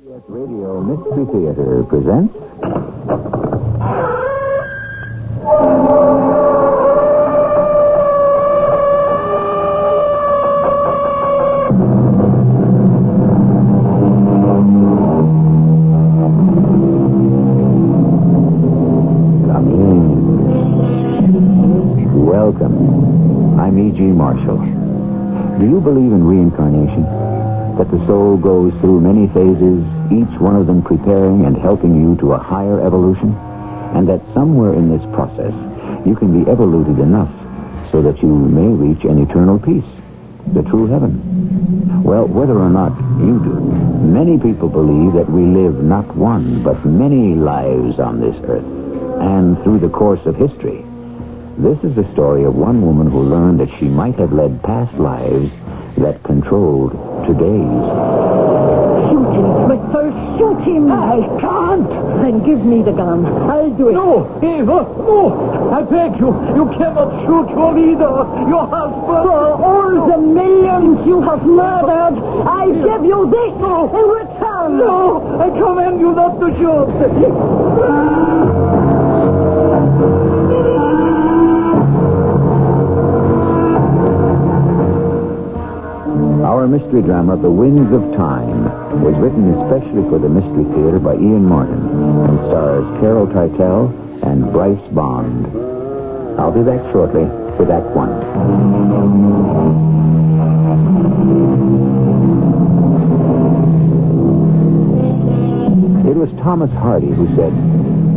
CBS Radio Mystery Theater presents... Come in. Welcome. I'm E.G. Marshall. Do you believe in reincarnation? That the soul goes through many phases, each one of them preparing and helping you to a higher evolution, and that somewhere in this process you can be evoluted enough so that you may reach an eternal peace, the true heaven. Well, whether or not you do, many people believe that we live not one, but many lives on this earth, and through the course of history. This is the story of one woman who learned that she might have led past lives that controlled today's. Shoot him, but first shoot him. I can't. Then give me the gun. I'll do it. No, Eva, no. I beg you. You cannot shoot your leader, your husband. For all the millions you have murdered, I give you this in return. No, I command you not to shoot. Our mystery drama, The Winds of Time, was written especially for the Mystery Theater by Ian Martin and stars Carol Teitel and Bryce Bond. I'll be back shortly with Act One. It was Thomas Hardy who said,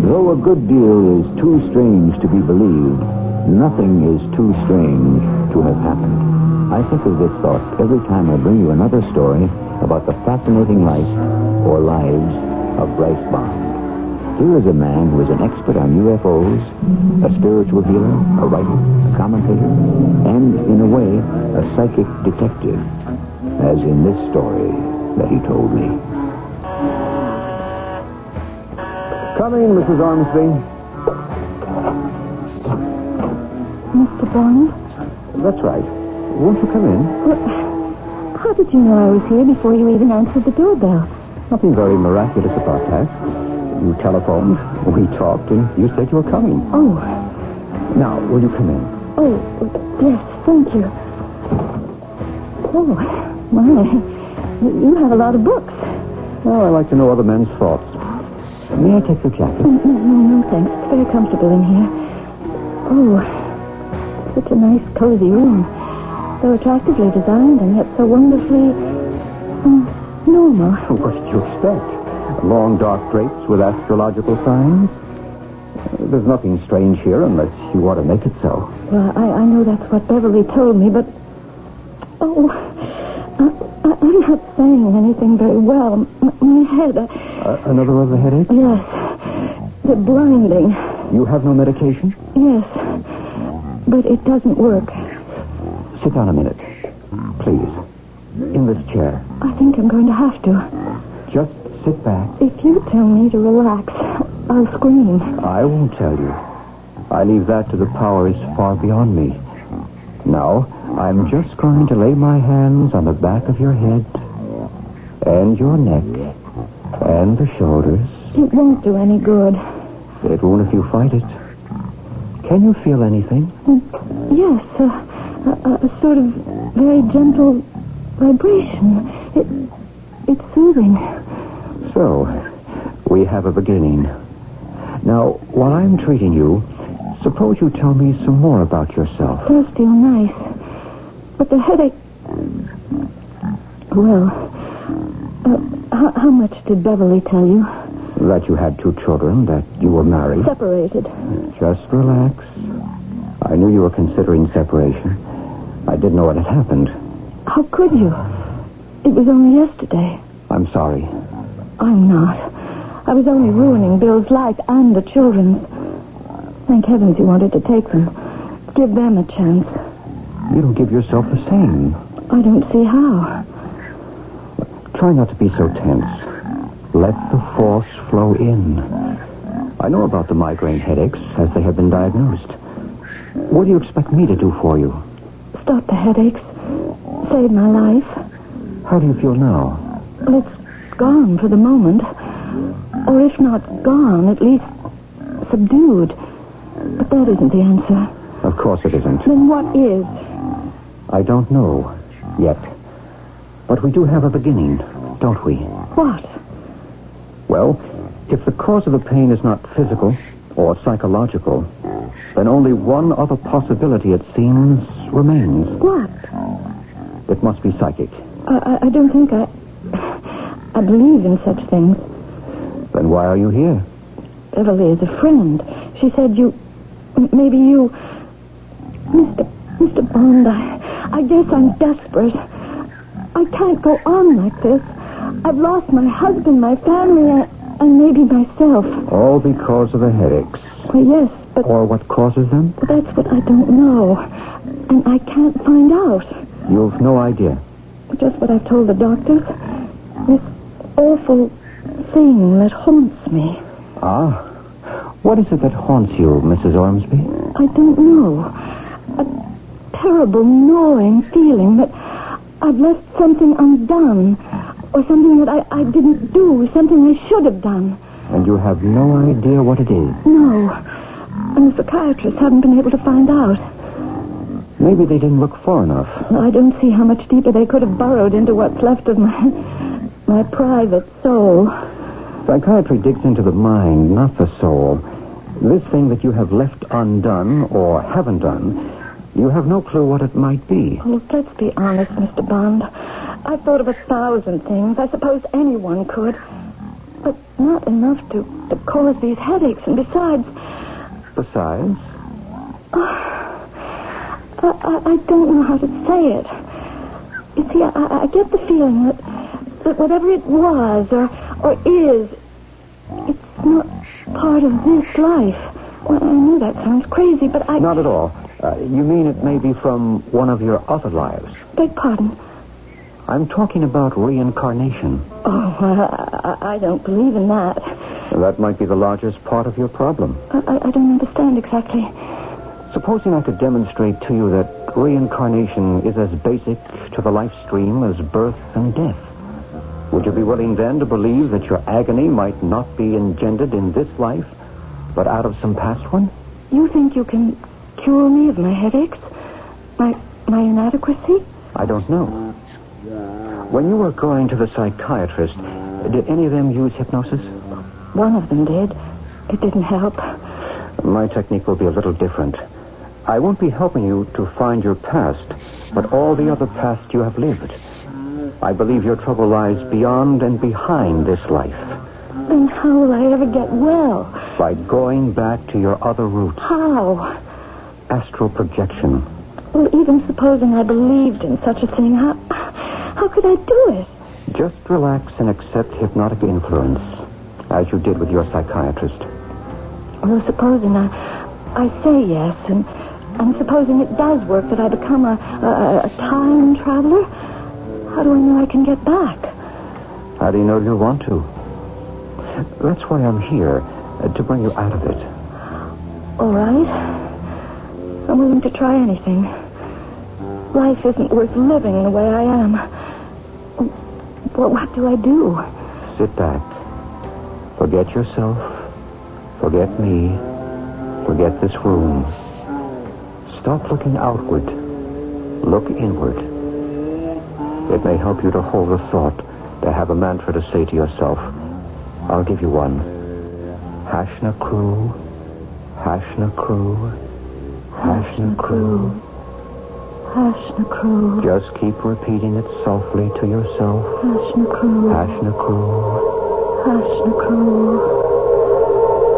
"Though a good deal is too strange to be believed, nothing is too strange to have happened." I think of this thought every time I bring you another story about the fascinating life or lives of Bryce Bond. Here is a man who is an expert on UFOs, a spiritual healer, a writer, a commentator, and, in a way, a psychic detective, as in this story that he told me. Come in, Mrs. Ormsby. Mr. Bond? That's right. Won't you come in? Well, how did you know I was here before you even answered the doorbell? Nothing very miraculous about that. You telephoned, we talked, and you said you were coming. Oh. Now, will you come in? Oh, yes, thank you. Oh, my. You have a lot of books. Well, I like to know other men's thoughts. May I take your jacket? No, thanks. It's very comfortable in here. Oh, such a nice, cozy room. So attractively designed and yet so wonderfully normal. What did you expect? Long, dark drapes with astrological signs? There's nothing strange here unless you want to make it so. Well, I know that's what Beverly told me, but... Oh, I'm not saying anything very well. My head... Another of the headache? Yes. The blinding. You have no medication? Yes. But it doesn't work. Sit down a minute. Please. In this chair. I think I'm going to have to. Just sit back. If you tell me to relax, I'll scream. I won't tell you. I leave that to the powers far beyond me. Now, I'm just going to lay my hands on the back of your head, and your neck, and the shoulders. It won't do any good. It won't if you fight it. Can you feel anything? Yes, a sort of very gentle vibration. It's soothing. So, we have a beginning. Now, while I'm treating you, suppose you tell me some more about yourself. Does feel nice. But the headache... Well, how much did Beverly tell you? That you had 2 children, that you were married. Separated. Just relax. I knew you were considering separation. I didn't know what had happened. How could you? It was only yesterday. I'm sorry. I'm not. I was only ruining Bill's life and the children's. Thank heavens you wanted to take them. Give them a chance. You don't give yourself the same. I don't see how. Try not to be so tense. Let the force flow in. I know about the migraine headaches as they have been diagnosed. What do you expect me to do for you? Stop the headaches. Save my life. How do you feel now? Well, it's gone for the moment. Or if not gone, at least subdued. But that isn't the answer. Of course it isn't. Then what is? I don't know yet. But we do have a beginning, don't we? What? Well, if the cause of the pain is not physical or psychological, then only one other possibility, it seems, remains. What? It must be psychic. I don't think I believe in such things. Then why are you here? Beverly is a friend. She said maybe you... Mr. Bond, I guess I'm desperate. I can't go on like this. I've lost my husband, my family, and maybe myself. All because of the headaches. Well, yes, but... Or what causes them? That's what I don't know. And I can't find out. You've no idea. Just what I've told the doctors. This awful thing that haunts me. Ah. What is it that haunts you, Mrs. Ormsby? I don't know. A terrible gnawing feeling that I've left something undone. Or something that I didn't do. Something I should have done. And you have no idea what it is? No. And the psychiatrists haven't been able to find out. Maybe they didn't look far enough. I don't see how much deeper they could have burrowed into what's left of my private soul. Psychiatry digs into the mind, not the soul. This thing that you have left undone or haven't done, you have no clue what it might be. Look, let's be honest, Mr. Bond. I've thought of 1,000 things. I suppose anyone could. But not enough to cause these headaches. And besides... Besides? I don't know how to say it. You see, I get the feeling that whatever it was or is, it's not part of this life. Well, I know that sounds crazy, but I... Not at all. You mean it may be from one of your other lives? Beg pardon? I'm talking about reincarnation. Oh, I don't believe in that. That might be the largest part of your problem. I don't understand exactly. Supposing I could demonstrate to you that reincarnation is as basic to the life stream as birth and death. Would you be willing then to believe that your agony might not be engendered in this life, but out of some past one? You think you can cure me of my headaches? My inadequacy? I don't know. When you were going to the psychiatrist, did any of them use hypnosis? One of them did. It didn't help. My technique will be a little different. I won't be helping you to find your past, but all the other past you have lived. I believe your trouble lies beyond and behind this life. Then how will I ever get well? By going back to your other roots. How? Astral projection. Well, even supposing I believed in such a thing, how could I do it? Just relax and accept hypnotic influence, as you did with your psychiatrist. Well, supposing I say yes, and supposing it does work, that I become a time traveler, how do I know I can get back? How do you know you want to? That's why I'm here, to bring you out of it. All right. I'm willing to try anything. Life isn't worth living the way I am. What do I do? Sit back. Forget yourself. Forget me. Forget this room. Stop looking outward. Look inward. It may help you to hold a thought, to have a mantra to say to yourself. I'll give you one. Hashna crew. Hashna crew. Hashna crew. Hashna crew. Just keep repeating it softly to yourself. Hashna crew. Hashna crew. Hashna crew.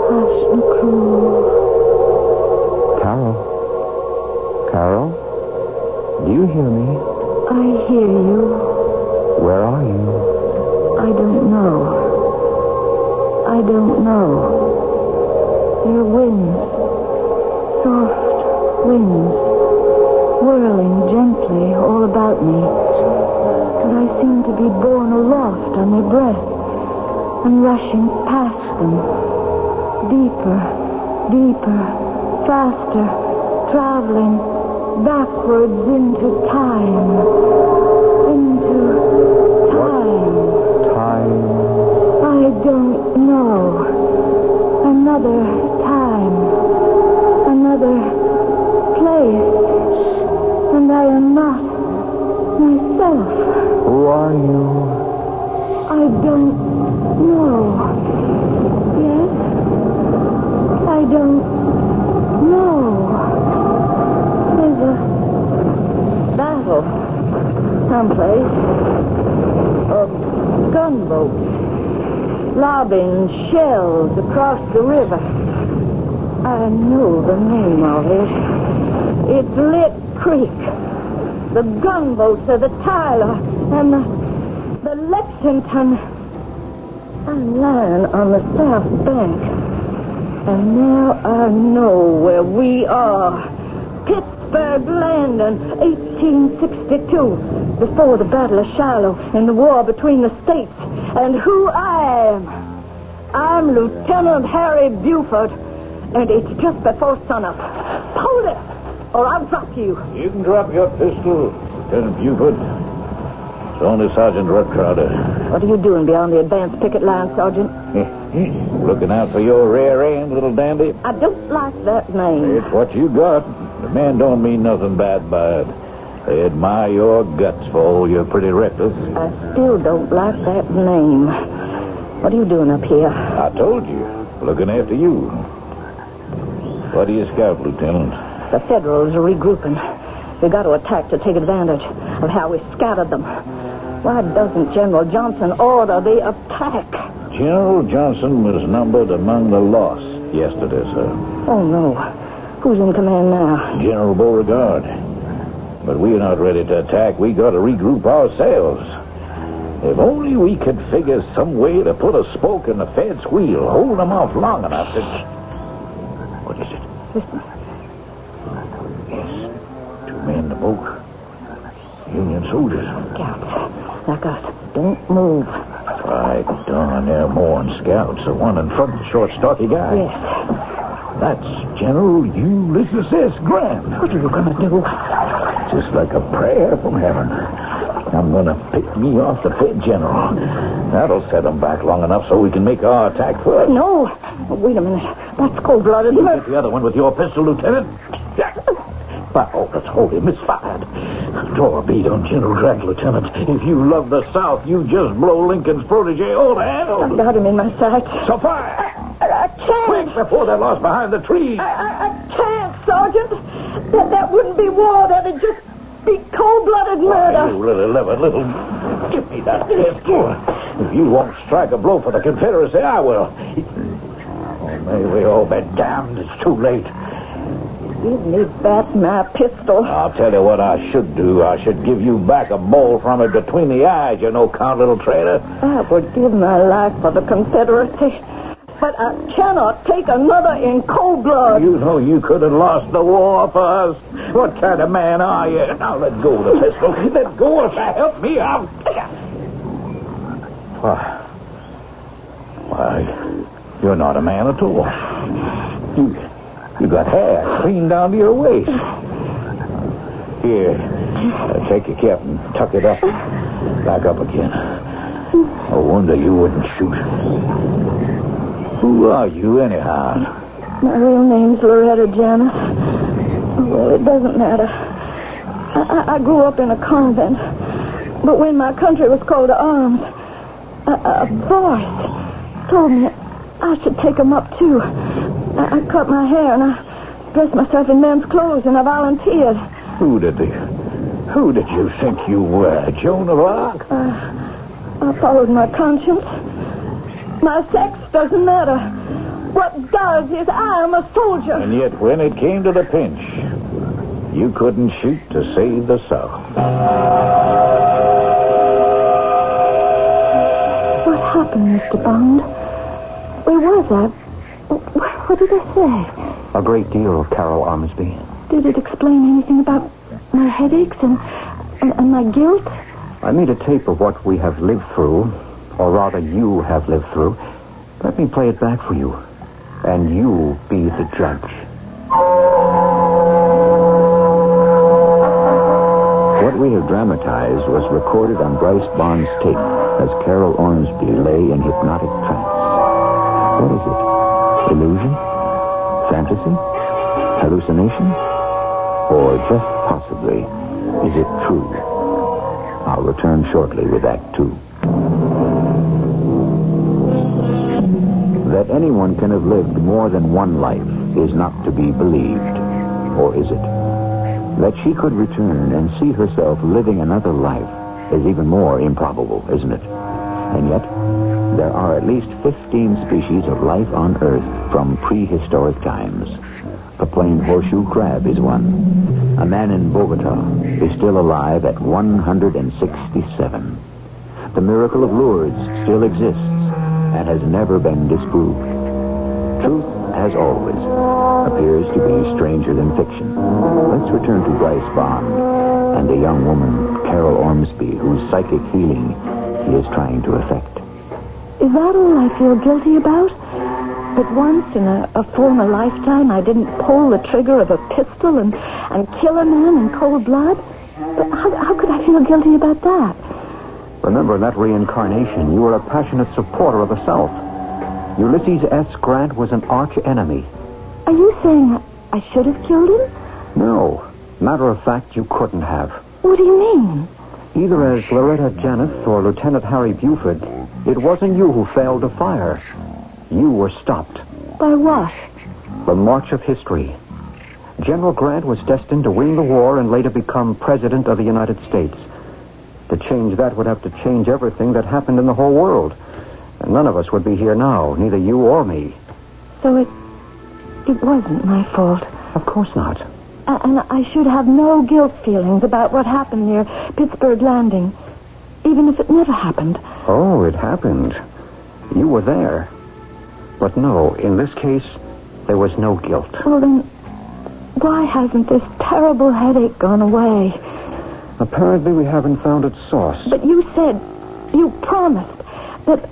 Hashna crew. Carol? Carol? Do you hear me? I hear you. Where are you? I don't know. I don't know. Your winds. Soft winds. Whirling gently all about me. And I seem to be borne aloft on their breath. And rushing past them. Deeper, deeper, faster, traveling backwards into time. Into time. time? I don't know. Another time. Another place. And I am not myself. Who are you? I don't know. Yes? I don't know. There's a battle someplace. A gunboat lobbing shells across the river. I know the name of it. It's Lit Creek. The gunboats are the Tyler and the Lexington. I'm lying on the south bank. And now I know where we are. Pittsburgh Landing, 1862. Before the Battle of Shiloh and the war between the states. And who I am. I'm Lieutenant Harry Buford. And it's just before sunup. Hold it, or I'll drop you. You can drop your pistol, Lieutenant Buford. It's only Sergeant Rudd Crowder. What are you doing beyond the advanced picket line, Sergeant? Looking out for your rear end, little dandy. I don't like that name. It's what you got. The men don't mean nothing bad by it. They admire your guts for all you're pretty reckless. I still don't like that name. What are you doing up here? I told you. Looking after you. What do you scout, Lieutenant? The Federals are regrouping. We got to attack to take advantage of how we scattered them. Why doesn't General Johnson order the attack? General Johnson was numbered among the lost yesterday, sir. Oh, no. Who's in command now? General Beauregard. But we're not ready to attack. We got to regroup ourselves. If only we could figure some way to put a spoke in the Fed's wheel, hold them off long enough to... What is it? Listen. Yes. 2 men in the boat. Union soldiers. Scouts. Like us. Don't move. By darn, they're more than scouts. The one in front, the short, stocky guy. Yes. That's General Ulysses S. Grant. What are you going to do? Just like a prayer from heaven. I'm going to pick me off the Fed General. That'll set them back long enough so we can make our attack first. No. Wait a minute. That's cold-blooded. You get the other one with your pistol, Lieutenant. By all that's holy, misfired. Draw a bead on General Grant, Lieutenant. If you love the South, you just blow Lincoln's protege all the handle. I've got him in my sights. So fire! I can't. Quick, before they're lost behind the trees. I can't, Sergeant. That wouldn't be war. That'd just be cold-blooded murder. You little... Give me that pistol. If you won't strike a blow for the Confederacy, I will. Oh, may we all be damned. It's too late. Give me back my pistol. I'll tell you what I should do. I should give you back a ball from it between the eyes, you no-count little traitor. I would give my life for the Confederacy, but I cannot take another in cold blood. You know you could have lost the war for us. What kind of man are you? Now let go of the pistol. Let go of it. Help me out. Why, you're not a man at all. You got hair clean down to your waist. Here, take your cap and tuck it up. Back up again. No wonder you wouldn't shoot. Who are you, anyhow? My real name's Loretta Janice. Well, it doesn't matter. I grew up in a convent. But when my country was called to arms, a voice told me I should take them up, too. I cut my hair and I dressed myself in men's clothes and I volunteered. Who did you think you were, Joan of Arc? I followed my conscience. My sex doesn't matter. What does is I am a soldier. And yet when it came to the pinch, you couldn't shoot to save the South. What happened, Mr. Bond? Where was I? What did they say? A great deal, Carol Armsby. Did it explain anything about my headaches and my guilt? I made a tape of what we have lived through, or rather you have lived through. Let me play it back for you, and you be the judge. What we have dramatized was recorded on Bryce Bond's tape. as Carol Ormsby lay in hypnotic trance. What is it? Illusion? Fantasy? Hallucination? Or just possibly, is it true? I'll return shortly with Act 2. That anyone can have lived more than one life is not to be believed. Or is it? That she could return and see herself living another life is even more improbable, isn't it? And yet, there are at least 15 species of life on Earth from prehistoric times. The plain horseshoe crab is one. A man in Bogota is still alive at 167. The miracle of Lourdes still exists and has never been disproved. Truth, as always, appears to be stranger than fiction. Let's return to Bryce Bond and the young woman, Carol Ormsby, whose psychic healing he is trying to effect. Is that all I feel guilty about? That once in a former lifetime I didn't pull the trigger of a pistol and kill a man in cold blood? But how could I feel guilty about that? Remember, in that reincarnation, you were a passionate supporter of the South. Ulysses S. Grant was an arch-enemy. Are you saying I should have killed him? No. Matter of fact, you couldn't have. What do you mean? Either as Loretta Janeth or Lieutenant Harry Buford, it wasn't you who failed to fire. You were stopped. By what? The march of history. General Grant was destined to win the war and later become President of the United States. To change that would have to change everything that happened in the whole world. And none of us would be here now, neither you or me. So it wasn't my fault. Of course not. And I should have no guilt feelings about what happened near Pittsburgh Landing, even if it never happened. Oh, it happened. You were there. But no, in this case, there was no guilt. Well, then, why hasn't this terrible headache gone away? Apparently, we haven't found its source. But you promised that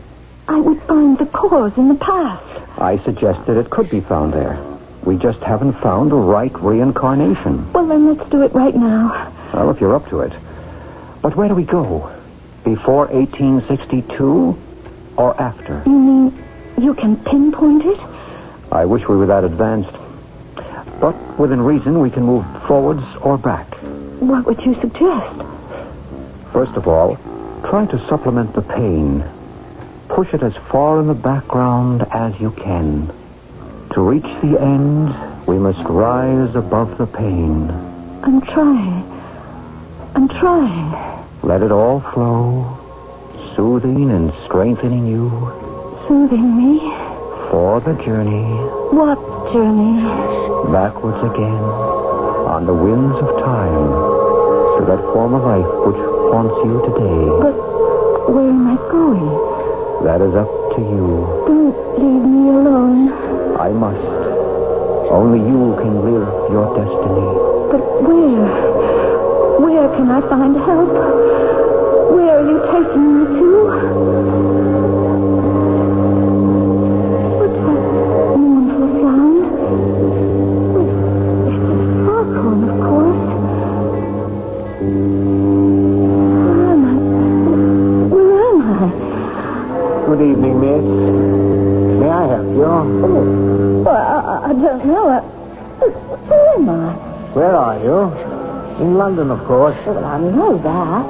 I would find the cause in the past. I suggested it could be found there. We just haven't found the right reincarnation. Well, then let's do it right now. Well, if you're up to it. But where do we go? Before 1862 or after? You mean you can pinpoint it? I wish we were that advanced. But within reason, we can move forwards or back. What would you suggest? First of all, try to supplement the pain. Push it as far in the background as you can. To reach the end, we must rise above the pain. I'm trying. Let it all flow, soothing and strengthening you. Soothing me? For the journey. What journey? Backwards again, on the winds of time, to that former life which haunts you today. But where am I going? That is up to you. Don't leave me alone. I must. Only you can live your destiny. But where? Where can I find help? Where are you taking me to? What's that mournful sound? It's a foghorn, of course. Where am I? Good evening, miss. May I help you? Well, I don't know. Where am I? Where are you? In London, of course. Well, I know that.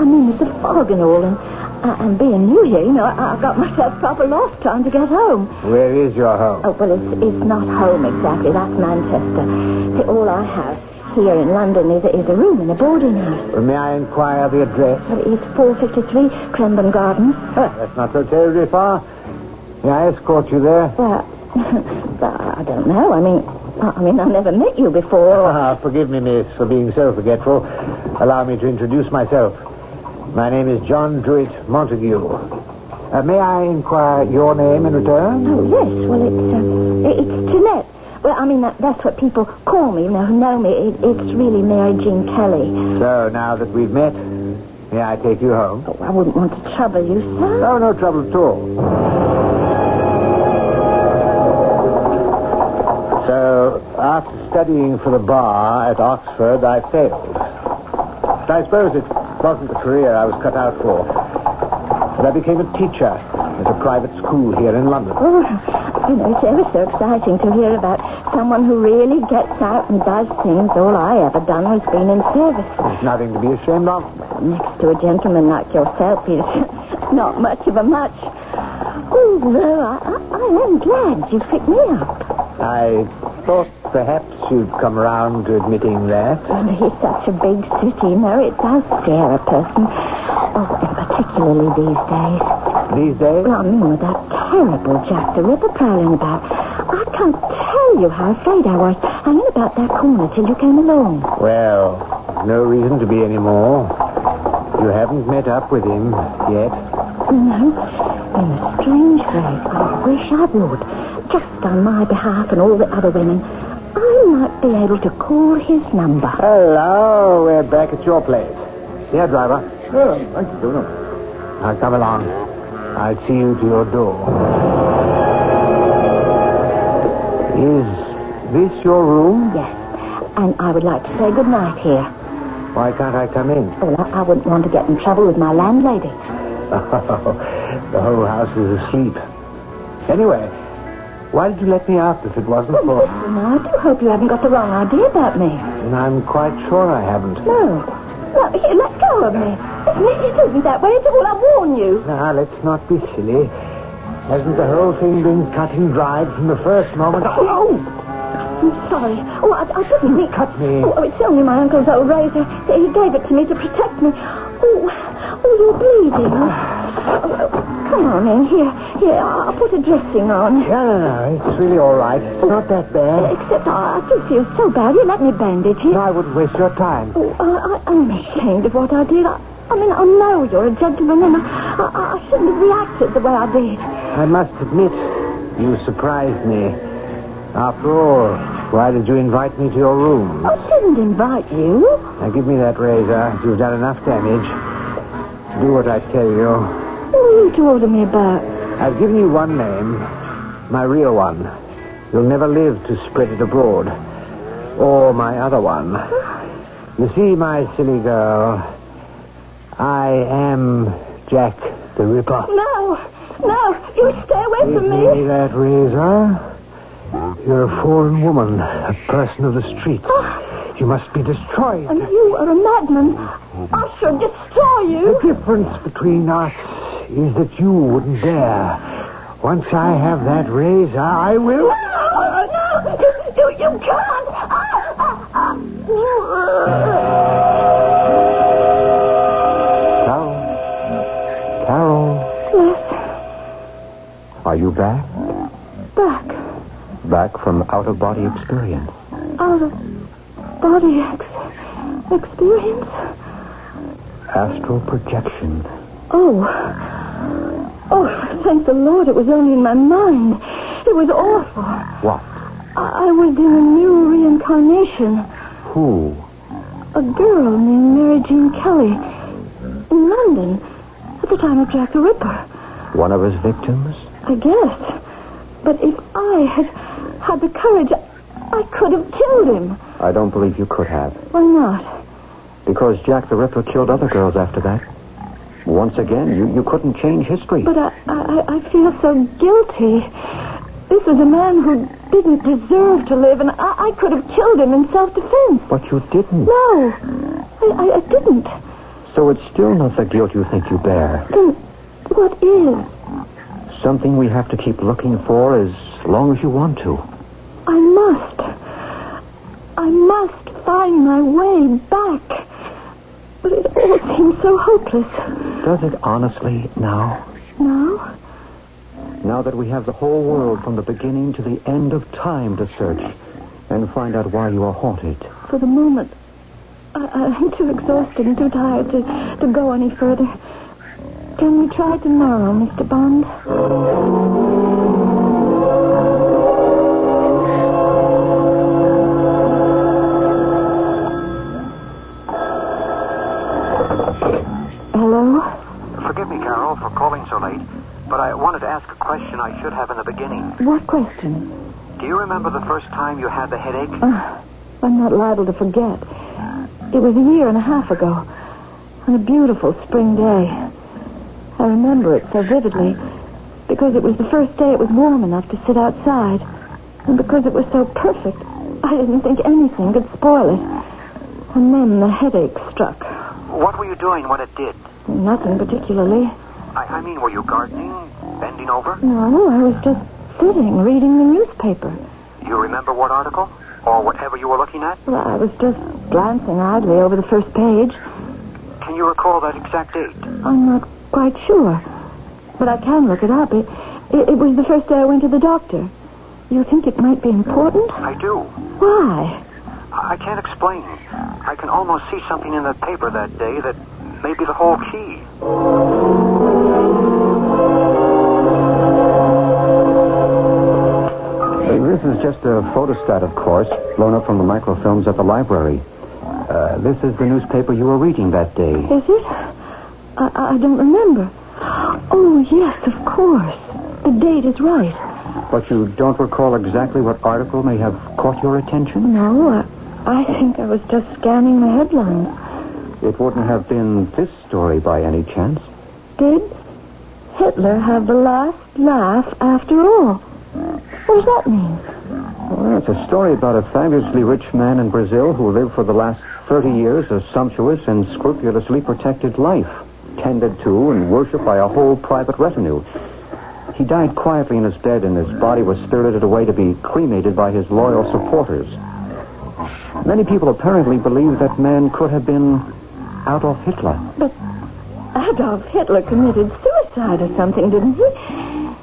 I mean, it's a fog and all, and being new here, I've got myself proper lost trying to get home. Where is your home? Oh, well, it's not home exactly. That's Manchester. See, all I have here in London is a room in a boarding house. Well, may I inquire the address? Well, it's 453 Crenbon Gardens. That's not so terribly far. May I escort you there? Well, I don't know. I mean, I never met you before. Forgive me, miss, for being so forgetful. Allow me to introduce myself. My name is John Druitt Montague. May I inquire your name in return? Oh, yes. Well, it's Jeanette. Well, I mean, that's what people call me, who know me. It's really Mary Jean Kelly. So, now that we've met, may I take you home? Oh, I wouldn't want to trouble you, sir. Oh, no trouble at all. So, after studying for the bar at Oxford, I failed. But I suppose it wasn't the career I was cut out for. But I became a teacher at a private school here in London. Oh, it's ever so exciting to hear about someone who really gets out and does things. All I ever done was been in service. There's nothing to be ashamed of. Next to a gentleman like yourself, it's not much of a much. Although I am glad you picked me up. I thought perhaps you'd come around to admitting that. Well, it's such a big city, you know, it does scare a person. Oh, and particularly these days. These days? Well, I mean, with that terrible Jack the Ripper prowling about. I can't tell you how afraid I was hanging about that corner till you came along. Well, no reason to be any more. You haven't met up with him yet. No. In a strange way, I wish I would. Just on my behalf and all the other women. I might be able to call his number. Hello, we're back at your place. Here, driver. Oh, thank you. Now come along. I'll see you to your door. Is this your room? Yes. And I would like to say good night here. Why can't I come in? Well, I wouldn't want to get in trouble with my landlady. The whole house is asleep. Anyway, why did you let me out if it wasn't for... Listen, I do hope you haven't got the wrong idea about me. I'm quite sure I haven't. No, here, let go of me. It isn't that way at all, I warn you. Now, let's not be silly. Hasn't the whole thing been cut and dried from the first moment? Oh! I'm sorry. Oh, I didn't mean... Cut me. Oh, it's only my uncle's old razor. He gave it to me to protect me. Oh, you're bleeding. Come on in. Here, I'll put a dressing on. No, it's really all right. It's not that bad. Except I do feel so bad. You let me bandage it. No, I wouldn't waste your time. Oh, I'm ashamed of what I did. I mean, I know you're a gentleman, and I shouldn't have reacted the way I did. I must admit, you surprised me. After all, why did you invite me to your room? I didn't invite you. Now, give me that razor. You've done enough damage. Do what I tell you. What are you talking me about? I've given you one name, my real one. You'll never live to spread it abroad. Or my other one. You see, my silly girl, I am Jack the Ripper. No, you stay away from me. Give me that razor. You're a fallen woman, a person of the streets. You must be destroyed. And you are a madman. I should destroy you. The difference between us is that you wouldn't dare. Once I have that razor, I will... No, you can't. Carol. Yes. Are you back? Back. Back from out-of-body experience. Out-of-body experience? Astral projection. Oh, thank the Lord, it was only in my mind. It was awful. What? I was in a new reincarnation. Who? A girl named Mary Jean Kelly. In London. At the time of Jack the Ripper. One of his victims? I guess. But if I had had the courage, I could have killed him. I don't believe you could have. Why not? Because Jack the Ripper killed other girls after that. Once again, you couldn't change history. But I feel so guilty. This is a man who didn't deserve to live, and I could have killed him in self-defense. But you didn't. No, I didn't. So it's still not the guilt you think you bear. Then what is? Something we have to keep looking for as long as you want to. I must find my way back. But it all seems so hopeless. Does it honestly now? Now? Now that we have the whole world from the beginning to the end of time to search and find out why you are haunted. For the moment, I'm too exhausted and too tired to go any further. Can we try tomorrow, Mr. Bond? Hello? Forgive me, Carol, for calling so late, but I wanted to ask a question I should have in the beginning. What question? Do you remember the first time you had the headache? I'm not liable to forget. It was 1.5 years ago, on a beautiful spring day. I remember it so vividly because it was the first day it was warm enough to sit outside. And because it was so perfect, I didn't think anything could spoil it. And then the headache struck. What were you doing when it did? Nothing particularly. I mean, were you gardening, bending over? No, I was just sitting, reading the newspaper. You remember what article? Or whatever you were looking at? Well, I was just glancing idly over the first page. Can you recall that exact date? I'm not quite sure. But I can look it up. It was the first day I went to the doctor. You think it might be important? I do. Why? I can't explain. I can almost see something in the paper that day that may be the whole key. This is just a photostat, of course, blown up from the microfilms at the library. This is the newspaper you were reading that day. Is it? I don't remember. Oh, yes, of course. The date is right. But you don't recall exactly what article may have caught your attention? No, I think I was just scanning the headlines. It wouldn't have been this story by any chance. Did Hitler have the last laugh after all? What does that mean? Well, it's a story about a fabulously rich man in Brazil who lived for the last 30 years a sumptuous and scrupulously protected life, tended to and worshipped by a whole private retinue. He died quietly in his bed, and his body was spirited away to be cremated by his loyal supporters. Many people apparently believe that man could have been Adolf Hitler. But Adolf Hitler committed suicide or something, didn't he?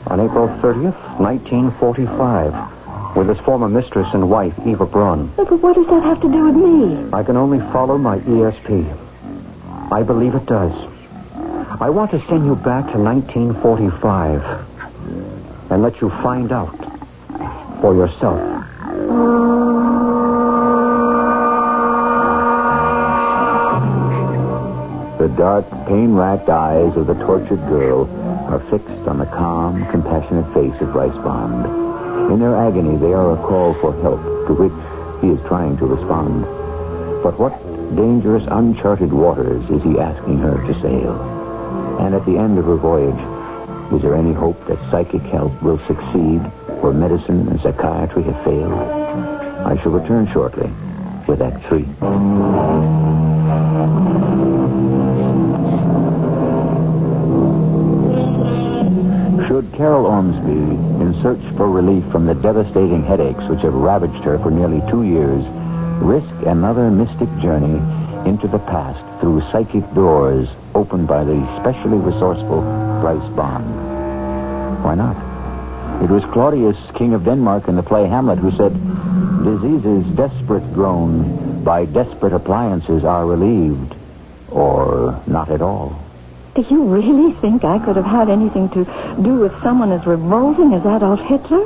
On April 30th, 1945, with his former mistress and wife, Eva Braun. But what does that have to do with me? I can only follow my ESP. I believe it does. I want to send you back to 1945 and let you find out for yourself. The dark, pain-racked eyes of the tortured girl are fixed on the calm, compassionate face of Bryce Bond. In their agony, they are a call for help, to which he is trying to respond. But what dangerous, uncharted waters is he asking her to sail? And at the end of her voyage, is there any hope that psychic help will succeed where medicine and psychiatry have failed? I shall return shortly with Act 3. Should Carol Ormsby, in search for relief from the devastating headaches which have ravaged her for nearly 2 years, risk another mystic journey into the past through psychic doors opened by the specially resourceful Bryce Bond? Why not? It was Claudius, King of Denmark, in the play Hamlet, who said, "Diseases desperate grown by desperate appliances are relieved, or not at all." Do you really think I could have had anything to do with someone as revolting as Adolf Hitler?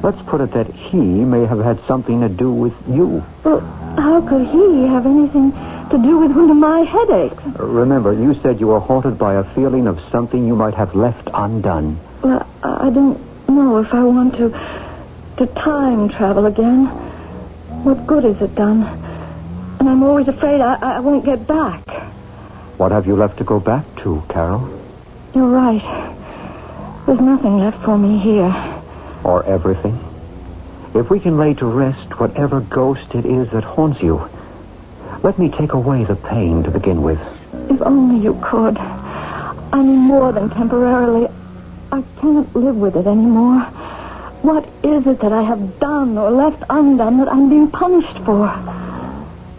Let's put it that he may have had something to do with you. Well, how could he have anything to do with one of my headaches? Remember, you said you were haunted by a feeling of something you might have left undone. Well, I don't know if I want to time travel again. What good has it done? And I'm always afraid I won't get back. What have you left to go back to, Carol? You're right. There's nothing left for me here. Or everything? If we can lay to rest whatever ghost it is that haunts you, let me take away the pain to begin with. If only you could. I mean, more than temporarily. I can't live with it anymore. What is it that I have done or left undone that I'm being punished for?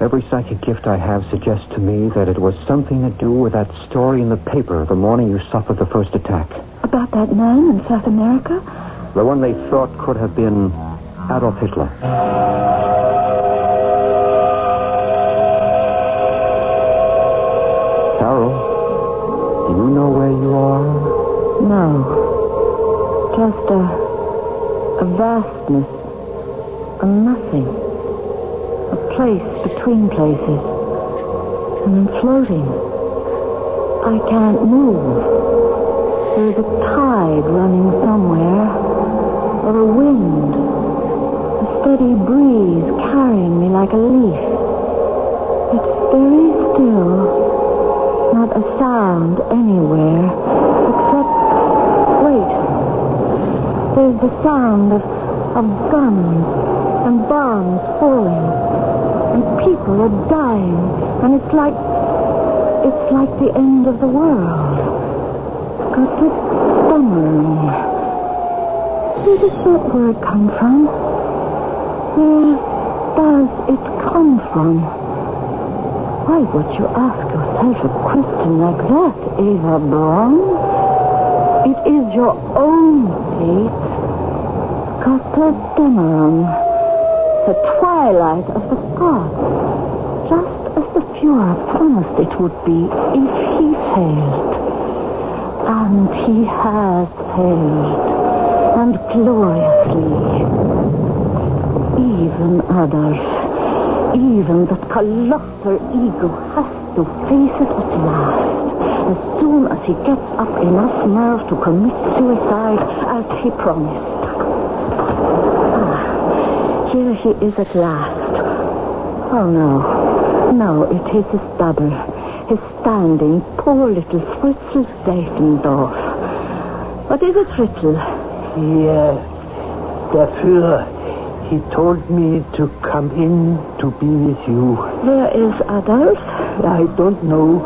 Every psychic gift I have suggests to me that it was something to do with that story in the paper the morning you suffered the first attack. About that man in South America? The one they thought could have been Adolf Hitler. Carol, do you know where you are? No. Just a vastness. A nothing. A place between places. And I'm floating. I can't move. There's a tide running somewhere. Or a wind. A steady breeze carrying me like a leaf. It's very still. Not a sound anywhere. But is the sound of guns and bombs falling. And people are dying. And it's like the end of the world. Gottesdämmerung. Where does that word come from? Where does it come from? Why would you ask yourself a question like that, Eva Braun? It is your own fate. Gottesdämmerung. The twilight of the gods. Just as the Führer promised it would be if he failed. And he has failed. And gloriously. Even Adolf, even that colossal ego has to face it at last, as soon as he gets up enough nerve to commit suicide as he promised. Here he is at last. Oh, no, it is his double, his standing, poor little Fritzl Seifendorf. What is it, Fritzl? Yes, der Führer. He told me to come in to be with you. Where is Adolf? I don't know.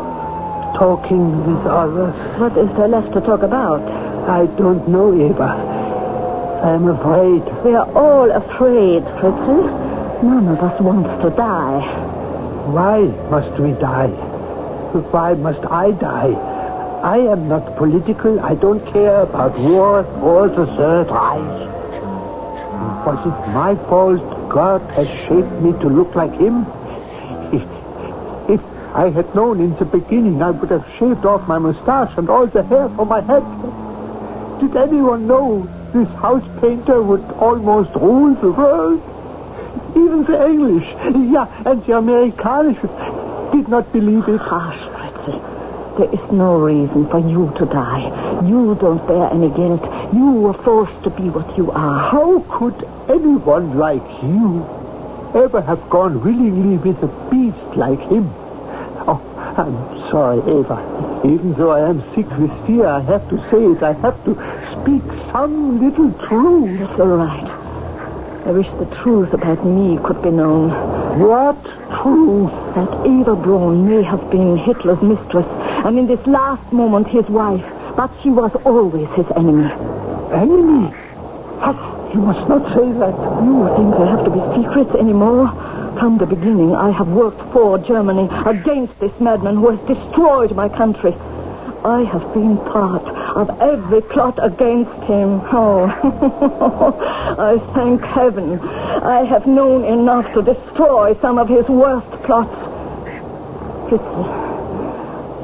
Talking with others. What is there left to talk about? I don't know, Eva. I'm afraid. We are all afraid, Fritzl. None of us wants to die. Why must we die? Why must I die? I am not political. I don't care about war or the Third Reich. Was it my fault God has shaped me to look like him? If I had known in the beginning, I would have shaved off my mustache and all the hair from my head. Did anyone know this house painter would almost rule the world? Even the English, and the Americans did not believe it. Hush, Fritzl. There is no reason for you to die. You don't bear any guilt. You were forced to be what you are. How could anyone like you ever have gone willingly with a beast like him? Oh, I'm sorry, Eva. Even though I am sick with fear, I have to say it. I have to speak some little truth. That's all right. I wish the truth about me could be known. What truth? That Eva Braun may have been Hitler's mistress, and in this last moment his wife, but she was always his enemy. Enemy? You must not say that. You think there have to be secrets anymore? From the beginning, I have worked for Germany against this madman who has destroyed my country. I have been part of every plot against him. Oh, I thank heaven I have known enough to destroy some of his worst plots. Fritzl,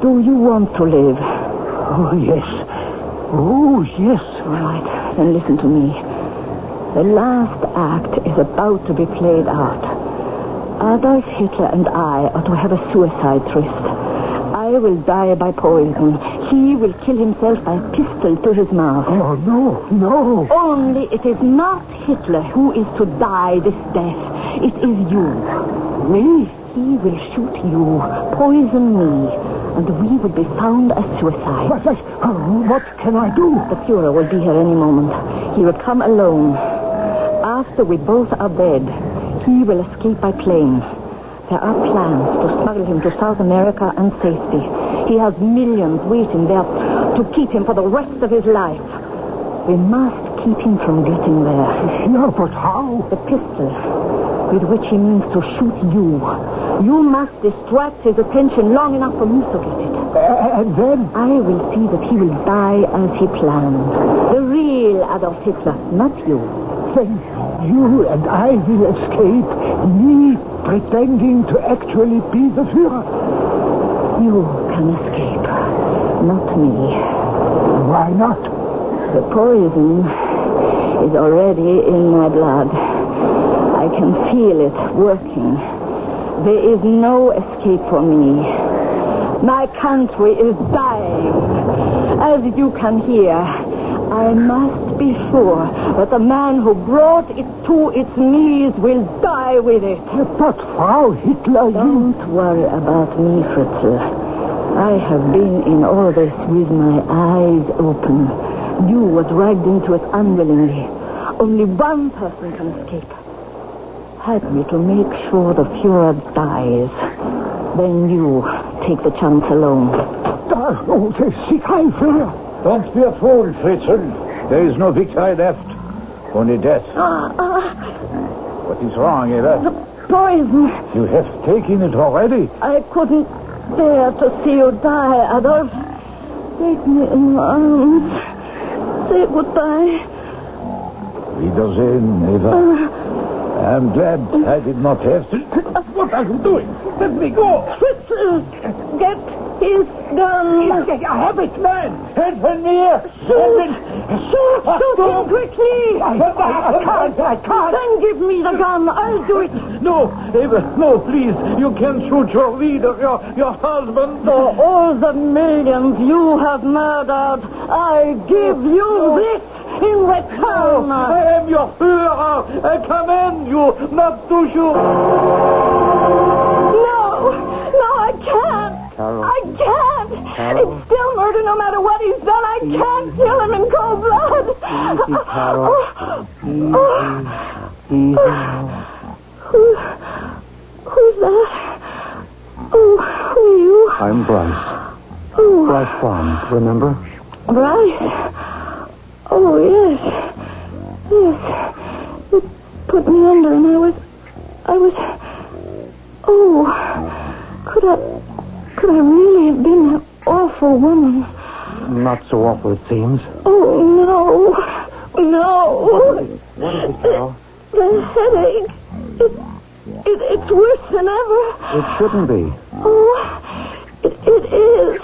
do you want to live? Oh, yes. Oh, yes. All right, then listen to me. The last act is about to be played out. Adolf Hitler and I are to have a suicide tryst. I will die by poison. He will kill himself by a pistol to his mouth. Oh, no. Only it is not Hitler who is to die this death. It is you. Me? He will shoot you, poison me, and we will be found as suicides. What can I do? The Führer will be here any moment. He will come alone. After we both are dead, he will escape by plane. There are plans to smuggle him to South America and safety. He has millions waiting there to keep him for the rest of his life. We must keep him from getting there. Yeah, but how? The pistol with which he means to shoot you. You must distract his attention long enough for me to get it. And then? I will see that he will die as he planned. The real Adolf Hitler, not you. Then you and I will escape, me pretending to actually be the Führer. You can escape, not me. Why not? The poison is already in my blood. I can feel it working. There is no escape for me. My country is dying. As you can hear, I must be sure that the man who brought it to its knees will die with it. But Frau Hitler, Don't worry about me, Fritzl. I have been in all this with my eyes open. You were dragged into it unwillingly. Only one person can escape. Help me to make sure the Fuhrer dies. Then you take the chance alone. Don't be a fool, Fritzl. There is no victory left. Only death. What is wrong, Eva? The poison. You have taken it already. I couldn't bear to see you die, Adolf. Take me in your arms. Say goodbye. Wiedersehen, Eva. I'm glad I did not have to. What are you doing? Let me go. Fritzl, get his gun. I have it, man. Help me. Shoot him quickly. I can't. Then give me the gun. I'll do it. No, Eva, no, please. You can't shoot your leader, your husband. For all the millions you have murdered, I give you this in return. I am your Führer. I command you not to shoot. No, I can't. Carol. I can't. Carol. It's still murder no matter what he's done. I can't kill him in cold blood. Easy, Carol. Easy. Who's that? Oh, who are you? I'm Bryce. Oh, Bryce Bond, remember? Bryce. Oh, yes. Yes. You put me under and I was... Oh, could I really have been that awful woman? Not so awful, it seems. Oh, no. What is it, Carol? The headache. It's worse than ever. It shouldn't be. Oh, it is.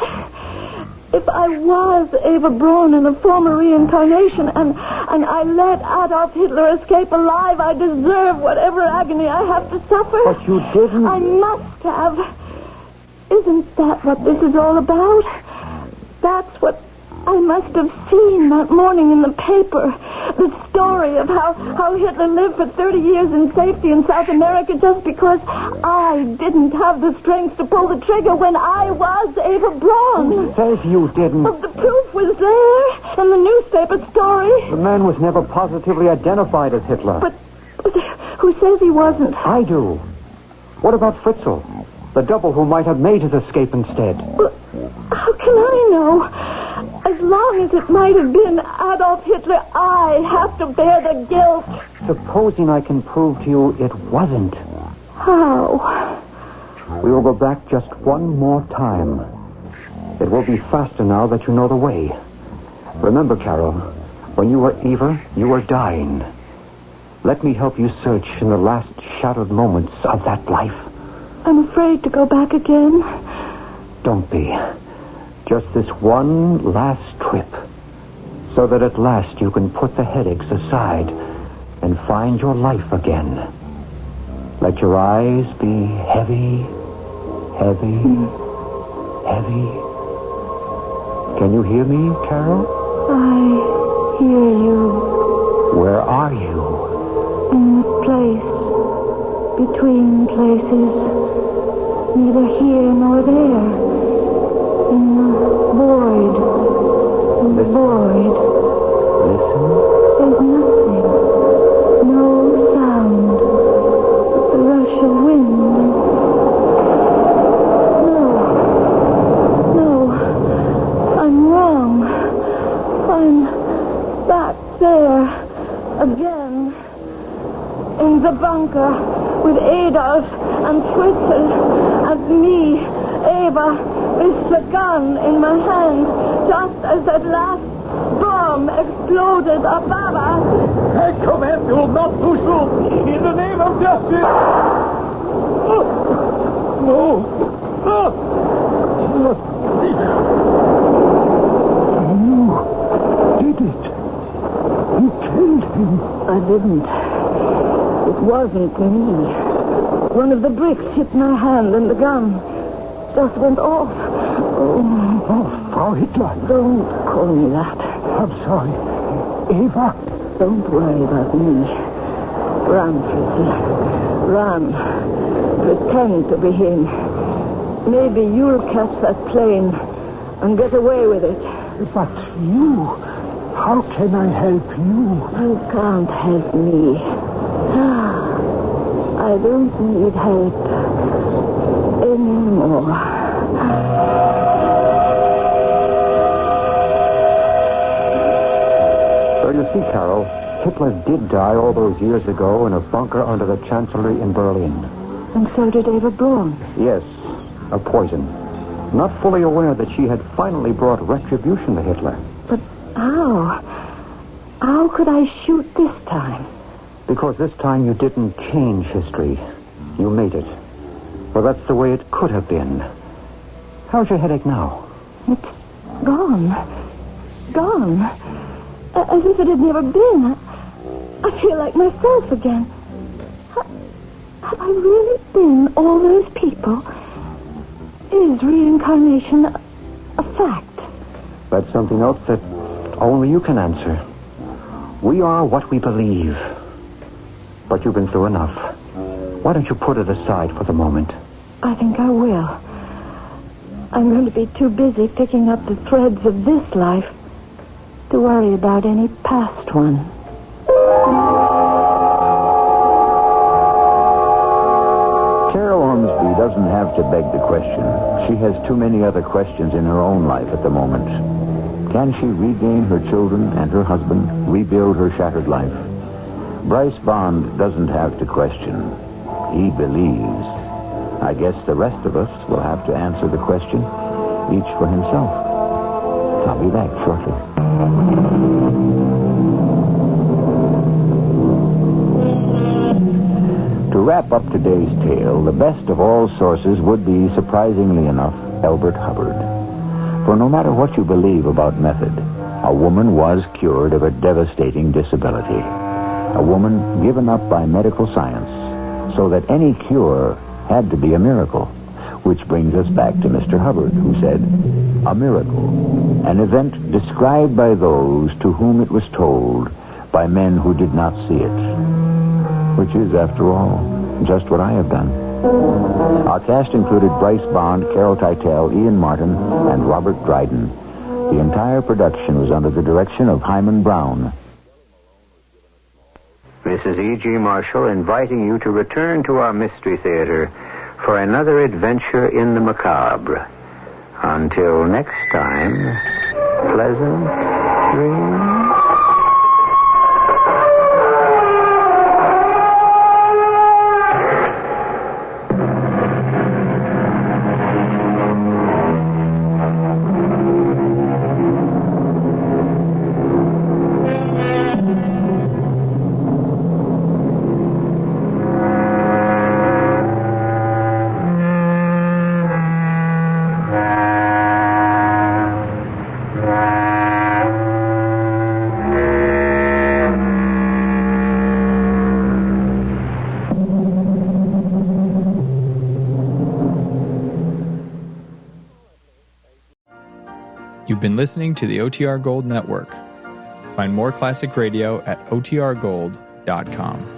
If I was Eva Braun in a former reincarnation and I let Adolf Hitler escape alive, I deserve whatever agony I have to suffer. But you didn't. I must have. Isn't that what this is all about? That's what I must have seen that morning in the paper. The story of how Hitler lived for 30 years in safety in South America just because I didn't have the strength to pull the trigger when I was Eva Braun. Who says you didn't? But the proof was there in the newspaper story. The man was never positively identified as Hitler. But who says he wasn't? I do. What about Fritzl? The double who might have made his escape instead. Well, how can I know? As long as it might have been Adolf Hitler, I have to bear the guilt. Supposing I can prove to you it wasn't. How? We will go back just one more time. It will be faster now that you know the way. Remember, Carol, when you were Eva, you were dying. Let me help you search in the last shadowed moments of that life. I'm afraid to go back again. Don't be. Just this one last trip. So that at last you can put the headaches aside and find your life again. Let your eyes be heavy, heavy, heavy. Can you hear me, Carol? I hear you. Where are you? In a place. Between places. Neither here nor there. In the void. In the void. Listen. There's nothing. No sound. But the rush of wind. No. I'm wrong. I'm back there. Again. In the bunker. With Adolf and Fritzl and me, Eva, with the gun in my hand, just as that last bomb exploded above us. I command you not to shoot in the name of justice. No. You did it. You killed him. I didn't. It wasn't me. One of the bricks hit my hand and the gun just went off. Oh, Frau Hitler. don't call me that. I'm sorry. Eva. Don't worry about me. Run, Fritzl. Run. Pretend to be him. Maybe you'll catch that plane and get away with it. But you... How can I help you? You can't help me. I don't need help anymore. So you see, Carol, Hitler did die all those years ago in a bunker under the Chancellery in Berlin. And so did Eva Braun. Yes, of poison. Not fully aware that she had finally brought retribution to Hitler. But how? How could I shoot this time? Because this time you didn't change history. You made it. Well, that's the way it could have been. How's your headache now? It's gone. Gone. As if it had never been. I feel like myself again. Have I really been all those people? Is reincarnation a fact? That's something else that only you can answer. We are what we believe. But you've been through enough. Why don't you put it aside for the moment? I think I will. I'm going to be too busy picking up the threads of this life to worry about any past one. Carol Ormsby doesn't have to beg the question. She has too many other questions in her own life at the moment. Can she regain her children and her husband, rebuild her shattered life? Bryce Bond doesn't have to question. He believes. I guess the rest of us will have to answer the question, each for himself. I'll be back shortly. To wrap up today's tale, the best of all sources would be, surprisingly enough, Elbert Hubbard. For no matter what you believe about method, a woman was cured of a devastating disability. A woman given up by medical science, so that any cure had to be a miracle. Which brings us back to Mr. Hubbard, who said, a miracle, an event described by those to whom it was told by men who did not see it. Which is, after all, just what I have done. Our cast included Bryce Bond, Carol Teitel, Ian Martin, and Robert Dryden. The entire production was under the direction of Hyman Brown. This is E.G. Marshall inviting you to return to our Mystery Theater for another adventure in the macabre. Until next time, pleasant dreams. You've been listening to the OTR Gold Network. Find more classic radio at otrgold.com.